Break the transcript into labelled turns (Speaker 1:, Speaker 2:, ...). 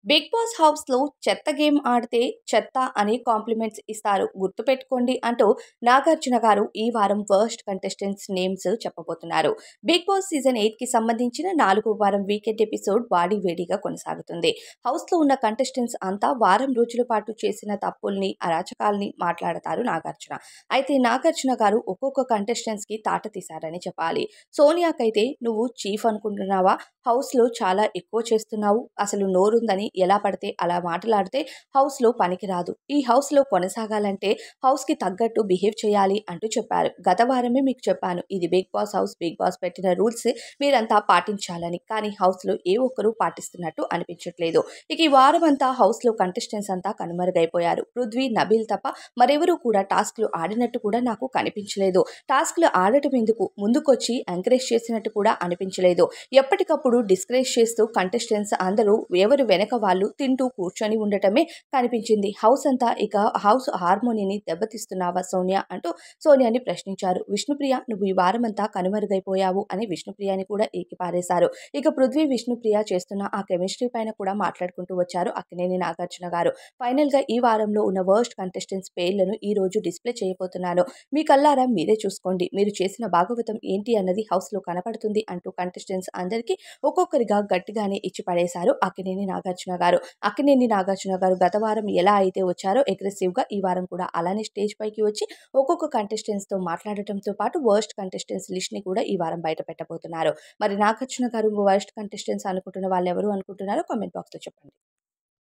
Speaker 1: Big boss హౌస్‌లో చెత్త game ఆడితే చెత్త అని కాంప్లిమెంట్స్ ఇస్తారు. గుర్తుపెట్టుకోండి అంటూ నాగార్జున గారు ఈ వారం వర్స్ట్ కంటెస్టెంట్స్ నేమ్స్ చెప్పబోతున్నారు. బిగ్ బాస్ సీజన్ 8కి సంబంధించిన 4వ వారం వీకెండ్ ఎపిసోడ్ వాడివేడిగా కొనసాగుతుంది. హౌస్‌లో ఉన్న కంటెస్టెంట్స్ అంతా వారం రోజుల పాటు చేసిన తప్పుల్ని, అరాచకాల్ని మాట్లాడతారు నాగార్జున. అయితే నాగార్జున గారు ఒక్కొక్క కంటెస్టెంట్స్‌కి తాట తీశారని చెప్పాలి. సోనియాకైతే "నువ్వు చీఫ్ అనుకుంటున్నావా? హౌస్‌లో చాలా ఎక్కువ చేస్తున్నావు. అసలు నోరుందని ఎలా పడితే అలా మాటలాడితే హౌస్‌లో పనికిరాదు. ఈ హౌస్‌లో కొనసాగాలంటే హౌస్‌కి తగ్గట్టు బిహేవ్ చేయాలి" అంటూ చెప్పారు. గత వారమే మీకు చెప్పాను. ఇది Bigg Boss house. Bigg Boss పెట్టిన రూల్స్ మీరంతా పాటించాలని. కానీ హౌస్‌లో ఏ ఒక్కరు పాటిస్తున్నట్టు అనిపించట్లేదు. ఇక ఈ వారమంతా హౌస్‌లో కంటెస్టెంట్స్ అంతా కనుమరుగైపోయారు. పృథ్వీ, నబీల్ తప్ప మరెవరూ కూడా టాస్క్‌లు ఆడినట్టు కూడా నాకు కనిపించలేదు. టాస్క్‌లు ఆడటం ఎందుకు? ముందుకొచ్చి ఎంకరేజ్ చేసినట్టు కూడా అనిపించలేదు. ఎప్పటికప్పుడు డిస్కరేజ్ చేస్తూ కంటెస్టెంట్స్ అందరూ ఎవరు వెనక వాళ్ళు తింటూ కూర్చొని ఉండటమే కనిపించింది. హౌస్ హార్మోనీని దెబ్బతీస్తున్నావా సోనియా అంటూ సోనియాని ప్రశ్నించారు. విష్ణుప్రియ, నువ్వు ఈ వారమంతా కనుమరుగైపోయావు అని విష్ణుప్రియని కూడా ఏకిపారేశారు. ఇక పృథ్వీ, విష్ణుప్రియ చేస్తున్న ఆ కెమిస్ట్రీ పైన కూడా మాట్లాడుకుంటూ వచ్చారు అక్కినేని నాగార్జున గారు. ఫైనల్ గా ఈ వారంలో ఉన్న వర్స్ట్ కంటెస్టెంట్స్ పేర్లను ఈ రోజు డిస్ప్లే చేయబోతున్నాను. మీ కల్లారా మీరే చూసుకోండి. మీరు చేసిన భాగవతం ఏంటి అన్నది హౌస్ లో కనపడుతుంది అంటూ కంటెస్టెంట్స్ అందరికీ ఒక్కొక్కరిగా గట్టిగానే ఇచ్చి పడేశారు అక్కినేని నాగార్జున గారు. అక్కినేని నాగార్జున గారు గత వారం ఎలా అయితే వచ్చారో అగ్రెసివ్ గా ఈ వారం కూడా అలానే స్టేజ్ పైకి వచ్చి ఒక్కొక్క కంటెస్టెంట్స్ తో మాట్లాడటంతో పాటు వర్స్ట్ కంటెస్టెంట్స్ లిస్ట్ ని కూడా ఈ వారం బయట పెట్టబోతున్నారు. మరి నాగార్జున గారు వర్స్ట్ కంటెస్టెంట్స్ అనుకుంటున్న వాళ్ళు ఎవరు అనుకుంటున్నారో కామెంట్ బాక్స్ లో చెప్పండి.